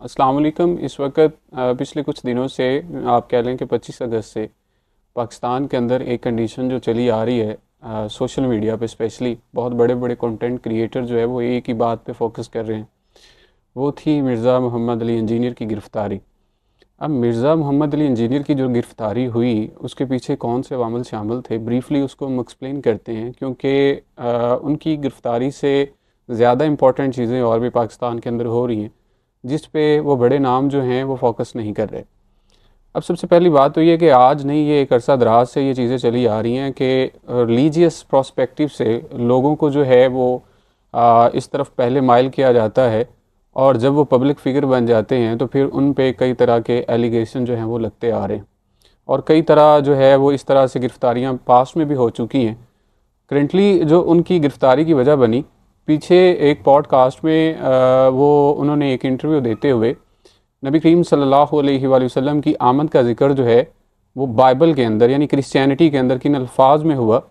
अस्सलाम वालेकुम। इस वक्त पिछले कुछ दिनों से आप कह लें कि 25 अगस्त से पाकिस्तान के अंदर एक कंडीशन जो चली आ रही है सोशल मीडिया पे, स्पेशली बहुत बड़े बड़े कंटेंट क्रिएटर जो है वो एक ही बात पे फोकस कर रहे हैं। वो थी मिर्ज़ा मोहम्मद अली इंजीनियर की गिरफ़्तारी। अब मिर्ज़ा मोहम्मद अली इंजीनियर की जो गिरफ़्तारी हुई उसके पीछे कौन से अवामिल शामिल थे, ब्रीफली उसको हम एक्सप्लेन करते हैं, क्योंकि उनकी गिरफ़्तारी से ज़्यादा इंपॉर्टेंट चीज़ें और भी पाकिस्तान के अंदर हो रही हैं जिस पे वो बड़े नाम जो हैं वो फोकस नहीं कर रहे। अब सबसे पहली बात तो ये कि आज नहीं, ये एक अरसा दराज से ये चीज़ें चली आ रही हैं कि रिलीजियस प्रोस्पेक्टिव से लोगों को जो है वो इस तरफ पहले माइल किया जाता है, और जब वो पब्लिक फ़िगर बन जाते हैं तो फिर उन पे कई तरह के एलिगेशन जो हैं वो लगते आ रहे हैं, और कई तरह जो है वो इस तरह से गिरफ़्तारियाँ पास्ट में भी हो चुकी हैं। करेंटली जो उनकी गिरफ़्तारी की वजह बनी, पीछे एक पॉडकास्ट में वो उन्होंने एक इंटरव्यू देते हुए नबी करीम सल्लल्लाहु अलैहि वसल्लम की आमद का ज़िक्र जो है वो बाइबल के अंदर यानी क्रिश्चियनिटी के अंदर किन अल्फाज में हुआ,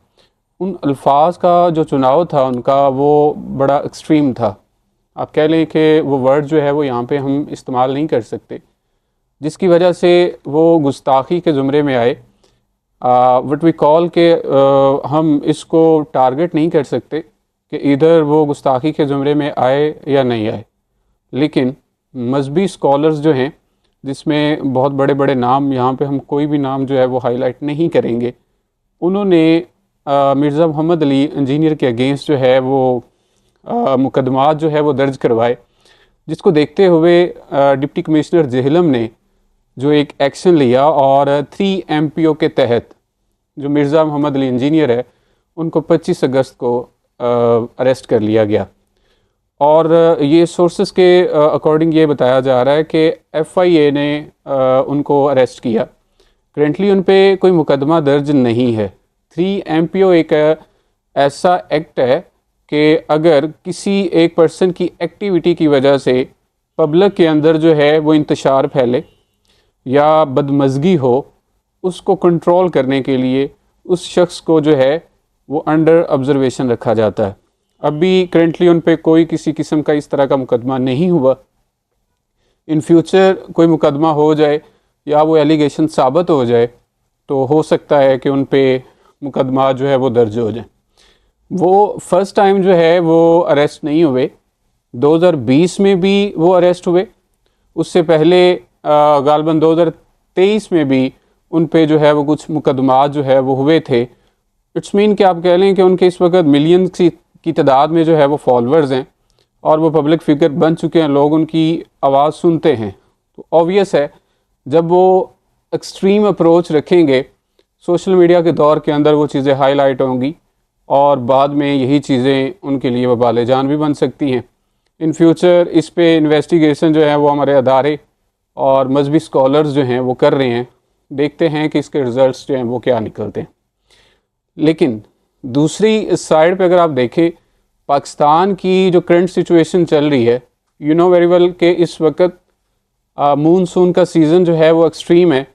उन अल्फाज का जो चुनाव था उनका वो बड़ा एक्सट्रीम था। आप कह लें कि वो वर्ड जो है वो यहाँ पे हम इस्तेमाल नहीं कर सकते, जिसकी वजह से वो गुस्ताखी के ज़ुमरे में आए। वट वी कॉल के हम इसको टारगेट नहीं कर सकते कि इधर वो गुस्ताखी के ज़ुमरे में आए या नहीं आए, लेकिन मजहबी स्कॉलर्स जो हैं, जिसमें बहुत बड़े बड़े नाम, यहाँ पे हम कोई भी नाम जो है वो हाईलाइट नहीं करेंगे, उन्होंने मिर्ज़ा मोहम्मद अली इंजीनियर के अगेंस्ट जो है वो मुकदमात जो है वो दर्ज करवाए, जिसको देखते हुए डिप्टी कमिश्नर जेहलम ने जो एक एक्शन लिया और 3 MPO के तहत जो मिर्ज़ा मोहम्मद अली इंजीनियर है उनको 25 अगस्त को अरेस्ट कर लिया गया। और ये सोर्सेस के अकॉर्डिंग ये बताया जा रहा है कि FIA ने उनको अरेस्ट किया। करेंटली उन पे कोई मुकदमा दर्ज नहीं है। 3 MPO एक ऐसा एक्ट है कि अगर किसी एक पर्सन की एक्टिविटी की वजह से पब्लिक के अंदर जो है वो इंतशार फैले या बदमज़गी हो, उसको कंट्रोल करने के लिए उस शख्स को जो है वो अंडर ऑब्जर्वेशन रखा जाता है। अभी करेंटली उन पे कोई किसी किस्म का इस तरह का मुकदमा नहीं हुआ। इन फ्यूचर कोई मुकदमा हो जाए या वो एलिगेशन साबित हो जाए तो हो सकता है कि उन पे मुकदमा जो है वो दर्ज हो जाए। वो फ़र्स्ट टाइम जो है वो अरेस्ट नहीं हुए, 2020 में भी वो अरेस्ट हुए, उससे पहले गालबन 2023 में भी उन पे जो है वो कुछ मुकदमा जो है वो हुए थे। इट्स मीन कि आप कह लें कि उनके इस वक्त मिलियन की तादाद में जो है वो फॉलोअर्स हैं और वो पब्लिक फिगर बन चुके हैं, लोग उनकी आवाज़ सुनते हैं। तो ऑब्वियस है जब वो एक्सट्रीम अप्रोच रखेंगे सोशल मीडिया के दौर के अंदर वो चीज़ें हाईलाइट होंगी और बाद में यही चीज़ें उनके लिए वबाल जान भी बन सकती हैं। इन फ्यूचर इस पे इन्वेस्टिगेशन जो है वो हमारे अदारे और मजहबी स्कॉलर्स जो हैं वो कर रहे हैं। देखते हैं कि इसके रिज़ल्ट्स जो हैं वो क्या निकलते हैं। लेकिन दूसरी साइड पे अगर आप देखें, पाकिस्तान की जो करंट सिचुएशन चल रही है, यू नो वेरी वेल कि इस वक्त मूनसून का सीज़न जो है वो एक्सट्रीम है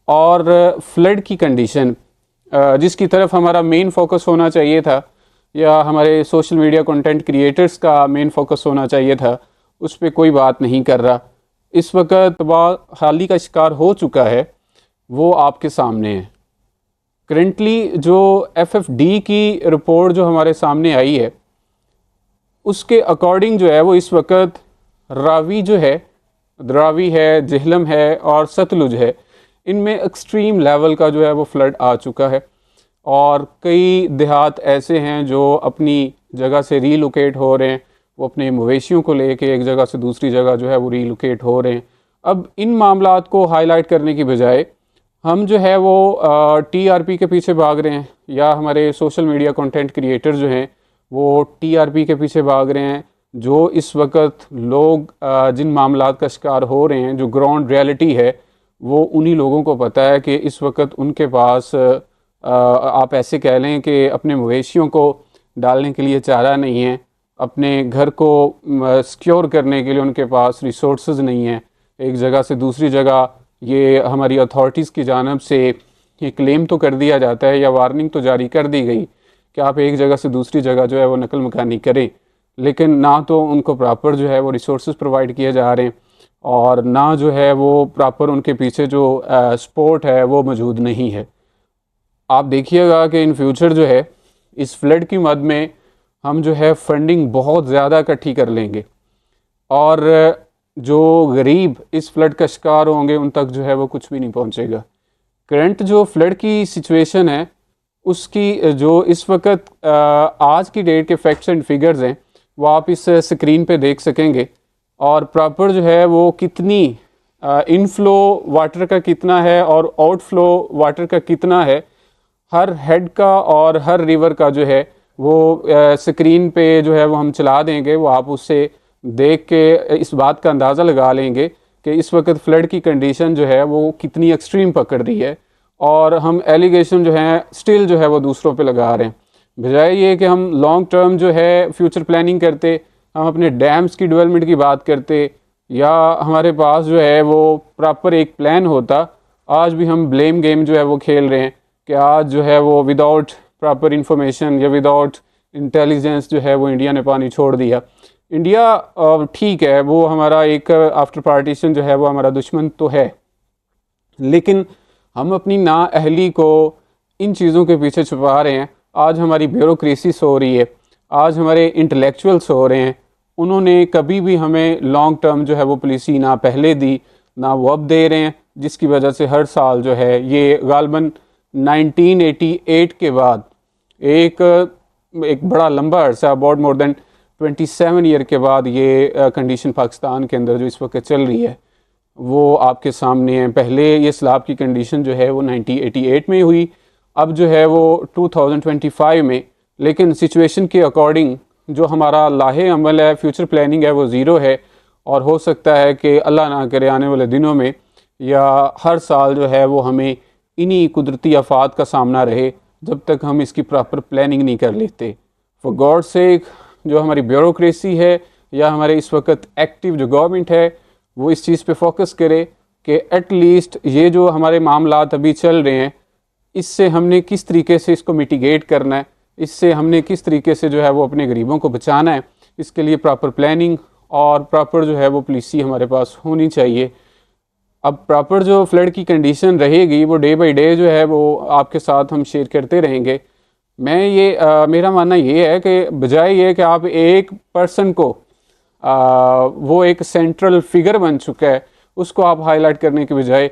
और फ्लड की कंडीशन जिसकी तरफ हमारा मेन फोकस होना चाहिए था या हमारे सोशल मीडिया कंटेंट क्रिएटर्स का मेन फोकस होना चाहिए था, उस पर कोई बात नहीं कर रहा। इस वक्त हाली का शिकार हो चुका है वो आपके सामने है। करेंटली जो FFD की रिपोर्ट जो हमारे सामने आई है उसके अकॉर्डिंग जो है वो इस वक्त रावी जो है, द्रावी है, जेहलम है और सतलुज है, इनमें एक्सट्रीम लेवल का जो है वो फ्लड आ चुका है। और कई देहात ऐसे हैं जो अपनी जगह से रीलोकेट हो रहे हैं, वो अपने मवेशियों को लेके एक जगह से दूसरी जगह जो है वो रीलोकेट हो रहे हैं। अब इन मामलात को हाईलाइट करने की बजाय हम जो है वो TRP के पीछे भाग रहे हैं, या हमारे सोशल मीडिया कंटेंट क्रिएटर जो हैं वो TRP के पीछे भाग रहे हैं। जो इस वक्त लोग जिन मामलात का शिकार हो रहे हैं, जो ग्राउंड रियलिटी है, वो उन्हीं लोगों को पता है कि इस वक्त उनके पास आप ऐसे कह लें कि अपने मवेशियों को डालने के लिए चारा नहीं है, अपने घर को सिक्योर करने के लिए उनके पास रिसोर्सेज नहीं है। एक जगह से दूसरी जगह ये हमारी अथॉरिटीज़ की जानब से ये क्लेम तो कर दिया जाता है या वार्निंग तो जारी कर दी गई कि आप एक जगह से दूसरी जगह जो है वो नकल मकानी करें, लेकिन ना तो उनको प्रॉपर जो है वो रिसोर्सेज प्रोवाइड किए जा रहे हैं, और ना जो है वो प्रॉपर उनके पीछे जो सपोर्ट है वो मौजूद नहीं है। आप देखिएगा कि इन फ्यूचर जो है इस फ्लड की मद में हम जो है फंडिंग बहुत ज़्यादा इकट्ठी कर लेंगे और जो गरीब इस फ्लड का शिकार होंगे उन तक जो है वो कुछ भी नहीं पहुंचेगा। करंट जो फ्लड की सिचुएशन है उसकी जो इस वक्त आज की डेट के फैक्ट्स एंड फिगर्स हैं वो आप इस स्क्रीन पे देख सकेंगे और प्रॉपर जो है वो कितनी इनफ्लो वाटर का कितना है और आउटफ्लो वाटर का कितना है हर हेड का और हर रिवर का जो है वो स्क्रीन पे जो है वो हम चला देंगे। वो आप उससे देख के इस बात का अंदाज़ा लगा लेंगे कि इस वक्त फ्लड की कंडीशन जो है वो कितनी एक्सट्रीम पकड़ रही है और हम एलिगेशन जो है स्टिल जो है वो दूसरों पे लगा रहे हैं। बजाय ये कि हम लॉन्ग टर्म जो है फ्यूचर प्लानिंग करते, हम अपने डैम्स की डेवलपमेंट की बात करते या हमारे पास जो है वो प्रॉपर एक प्लान होता, आज भी हम ब्लेम गेम जो है वो खेल रहे हैं कि आज जो है वो विदाउट प्रॉपर इंफॉर्मेशन या विदाउट इंटेलिजेंस जो है वो इंडिया ने पानी छोड़ दिया। इंडिया ठीक है वो हमारा एक आफ्टर पार्टीशन जो है वो हमारा दुश्मन तो है, लेकिन हम अपनी नाअहली को इन चीज़ों के पीछे छुपा रहे हैं। आज हमारी ब्यूरोक्रेसी सो रही है, आज हमारे इंटेलेक्चुअल्स हो रहे हैं। उन्होंने कभी भी हमें लॉन्ग टर्म जो है वो पॉलिसी ना पहले दी ना वो अब दे रहे हैं, जिसकी वजह से हर साल जो है ये गालबन 1988 के बाद एक एक बड़ा लंबा अरसा अबाउट मोर देन 27 ईयर के बाद ये कंडीशन पाकिस्तान के अंदर जो इस वक्त चल रही है वो आपके सामने है। पहले ये सैलाब की कंडीशन जो है वो 1988 में हुई, अब जो है वो 2025 में, लेकिन सिचुएशन के अकॉर्डिंग जो हमारा लाहे अमल है, फ्यूचर प्लानिंग है, वो ज़ीरो है। और हो सकता है कि अल्लाह ना करे आने वाले दिनों में या हर साल जो है वो हमें इन्हीं कुदरती आफात का सामना रहे जब तक हम इसकी प्रॉपर प्लानिंग नहीं कर लेते। फॉर गॉड सेक जो हमारी ब्यूरोक्रेसी है या हमारे इस वक्त एक्टिव जो गवर्नमेंट है वो इस चीज़ पे फोकस करे कि एटलीस्ट ये जो हमारे मामलात अभी चल रहे हैं इससे हमने किस तरीके से इसको मिटिगेट करना है, इससे हमने किस तरीके से जो है वो अपने गरीबों को बचाना है, इसके लिए प्रॉपर प्लानिंग और प्रॉपर जो है वो पॉलिसी हमारे पास होनी चाहिए। अब प्रॉपर जो फ्लड की कंडीशन रहेगी वो डे बाई डे जो है वो आपके साथ हम शेयर करते रहेंगे। मैं ये मेरा मानना ये है कि बजाय ये कि आप एक पर्सन को वो एक सेंट्रल फिगर बन चुका है उसको आप हाईलाइट करने के बजाय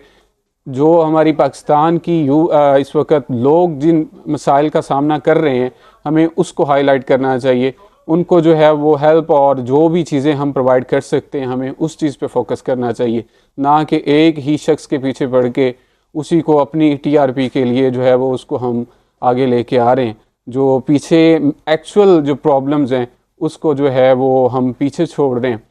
जो हमारी पाकिस्तान की इस वक्त लोग जिन मसाइल का सामना कर रहे हैं हमें उसको हाईलाइट करना चाहिए। उनको जो है वो हेल्प और जो भी चीज़ें हम प्रोवाइड कर सकते हैं हमें उस चीज़ पे फोकस करना चाहिए, ना कि एक ही शख्स के पीछे पड़ के उसी को अपनी टीआरपी के लिए जो है वो उसको हम आगे लेके आ रहे हैं। जो पीछे एक्चुअल जो प्रॉब्लम्स हैं उसको जो है वो हम पीछे छोड़ रहे हैं।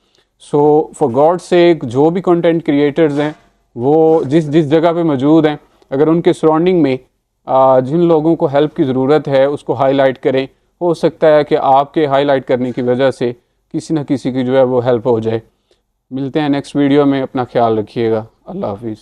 सो फॉर गॉड सेक जो भी कंटेंट क्रिएटर्स हैं वो जिस जिस जगह पे मौजूद हैं अगर उनके सराउंडिंग में जिन लोगों को हेल्प की ज़रूरत है उसको हाईलाइट करें। हो सकता है कि आपके हाईलाइट करने की वजह से किसी न किसी की जो है वो हेल्प हो जाए। मिलते हैं नेक्स्ट वीडियो में, अपना ख्याल रखिएगा। अल्लाह हाफिज़।